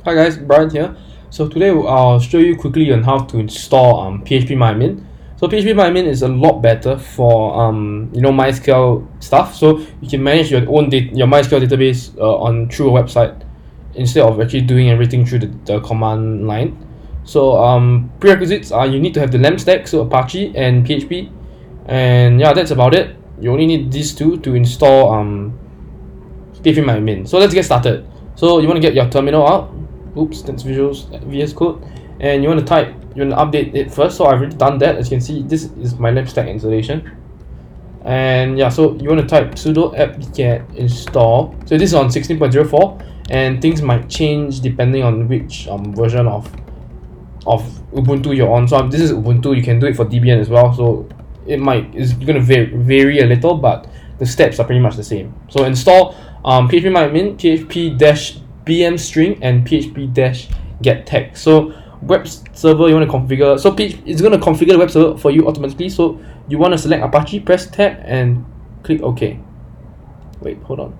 Hi guys, Brian here. So today I'll show you quickly on how to install phpMyAdmin. So phpMyAdmin is a lot better for MySQL stuff. So you can manage your own your MySQL database through a website instead of actually doing everything through the command line. So prerequisites are you need to have the LAMP stack, so Apache and PHP, and yeah, that's about it. You only need these two to install phpMyAdmin. So let's get started. So you want to get your terminal out. Oops, that's VS Code, and you want to update it first. So I've already done that. As you can see, this is my LAMP stack installation. And yeah, so you want to type sudo apt-get install. So this is on 16.04, and things might change depending on which version of Ubuntu you're on. So this is Ubuntu. You can do it for Debian as well. So it's going to vary a little, but the steps are pretty much the same. So install phpMyAdmin, php-bm string, and php-get tag. So web server you want to configure. So it's going to configure the web server for you automatically. So you want to select Apache, press tab, and click OK. Wait, hold on.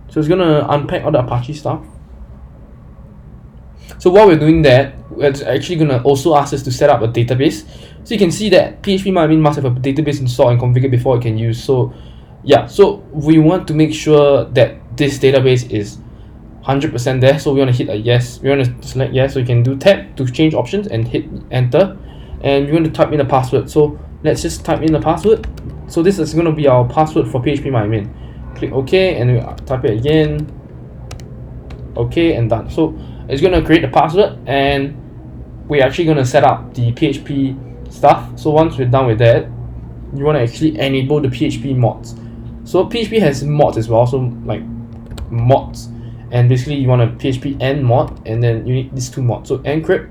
So it's going to unpack all the Apache stuff. So while we're doing that, it's actually going to also ask us to set up a database. So you can see that phpMyAdmin must have a database installed and configured before it can use. So yeah, so we want to make sure that this database is 100% there. So we want to hit a yes. We want to select yes. So you can do tab to change options and hit enter. And we want to type in a password. So let's just type in the password. So this is going to be our password for phpMyAdmin. Click OK and we type it again. OK and done. So it's going to create the password, and we're actually going to set up the PHP stuff. So once we're done with that, you want to actually enable the PHP mods. So PHP has mods as well, so like mods, and basically you want a PHP end mod, and then you need these two mods. So encrypt,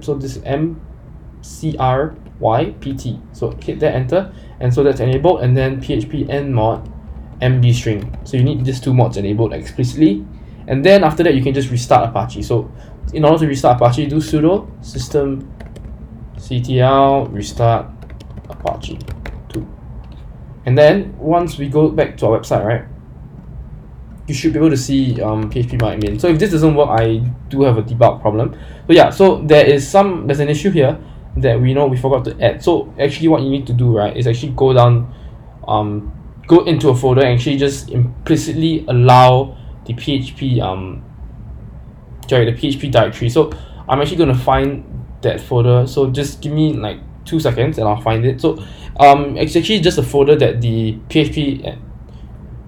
so this is mcrypt. So hit that, enter, and so that's enabled. And then PHP end mod mb string. So you need these two mods enabled explicitly. And then after that, you can just restart Apache. So in order to restart Apache, do sudo systemctl restart Apache 2. And then once we go back to our website, right, you should be able to see phpMyAdmin. So if this doesn't work, I do have a debug problem. So yeah, so there's an issue here that we forgot to add. So actually what you need to do, right, is actually go down, go into a folder and actually just implicitly allow the PHP directory. So I'm actually going to find that folder. So just give me like 2 seconds and I'll find it. So it's actually just a folder that the PHP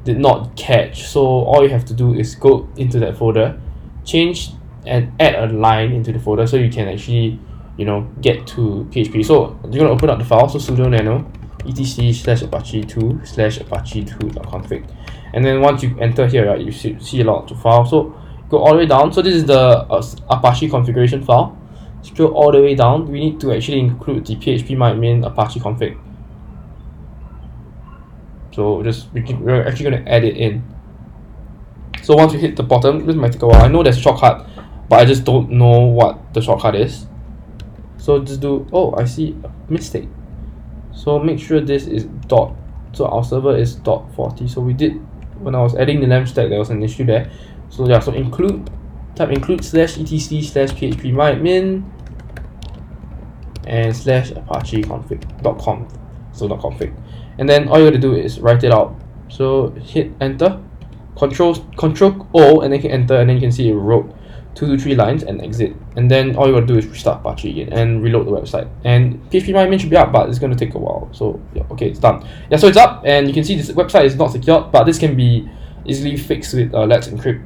did not catch. So all you have to do is go into that folder, change and add a line into the folder so you can actually get to PHP. So you're going to open up the file. So sudo nano etc/apache2/apache2.config, and then once you enter here, right, you should see a lot of files. So go all the way down. So this is the Apache configuration file. Scroll all the way down. We need to actually include the phpMyAdmin Apache config. So we're actually going to add it in. So once we hit the bottom, this might take a while. I know there's a shortcut, but I just don't know what the shortcut is. So just do, oh, I see a mistake. So make sure this is dot. So our server is .40. So we did, when I was adding the LAMP stack, there was an issue there. So yeah, so type include /etc/phpMyAdmin and /apache config.conf. So .config. And then all you gotta do is write it out. So hit enter, control O, and then hit enter, and then you can see it wrote 2 to 3 lines and exit. And then all you gotta do is restart Apache again and reload the website. And phpMyAdmin should be up, but it's gonna take a while. So yeah, okay, it's done. Yeah, so it's up, and you can see this website is not secured, but this can be easily fixed with Let's Encrypt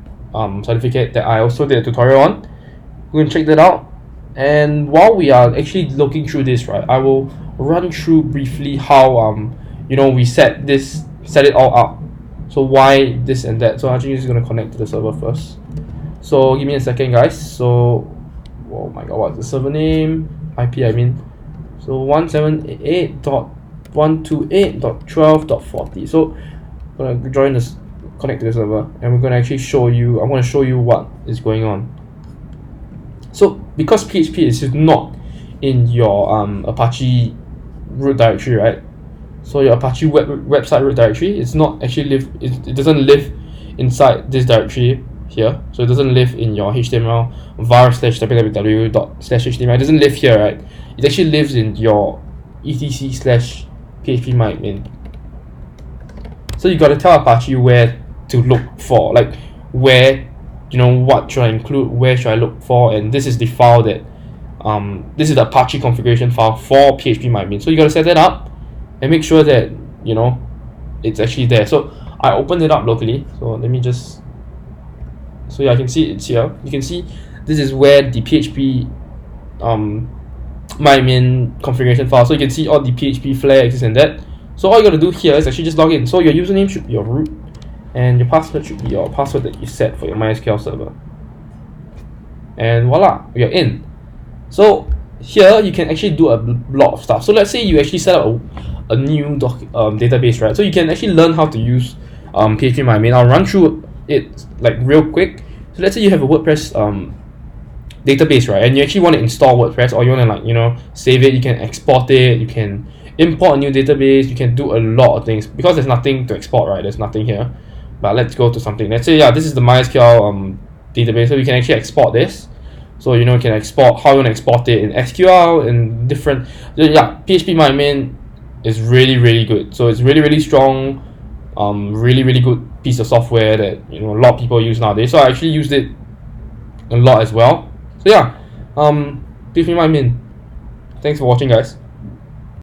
certificate that I also did a tutorial on. We're gonna check that out. And while we are actually looking through this, right, I will run through briefly how we set it all up. So why this and that. So I'm actually just gonna connect to the server first. So give me a second, guys. So, oh my god, what's the server name? IP, I mean. So 178.128.12.40. So I'm gonna connect to the server, and we're gonna actually show you. I'm gonna show you what is going on. So because PHP is not in your Apache root directory, right? So your Apache website root directory, it's not actually it doesn't live inside this directory here. So it doesn't live in your HTML var/www./html. It doesn't live here, right? It actually lives in your etc/phpMyAdmin. So you gotta tell Apache where to look for, like where, what should I include, where should I look for, and this is the file that this is the Apache configuration file for phpMyAdmin. So you gotta set that up and make sure that it's actually there. So I opened it up locally. So let me just, so yeah, I can see it's here. You can see this is where the php myadmin configuration file. So you can see all the PHP flags and that. So all you gotta do here is actually just log in. So your username should be your root, and your password should be your password that you set for your MySQL server. And voila, you're in. So here you can actually do a lot of stuff. So let's say you actually set up a new database, right? So you can actually learn how to use phpMyAdmin. I'll run through it like real quick. So let's say you have a WordPress database, right? And you actually want to install WordPress, or you want to save it. You can export it. You can import a new database. You can do a lot of things because there's nothing to export, right? There's nothing here. But let's go to something. Let's say this is the MySQL database. So we can actually export this. So you can export how you want to export it in SQL and different. phpMyAdmin is really good. So it's really strong, really good piece of software that a lot of people use nowadays. So I actually used it a lot as well. So phpMyAdmin. Thanks for watching, guys.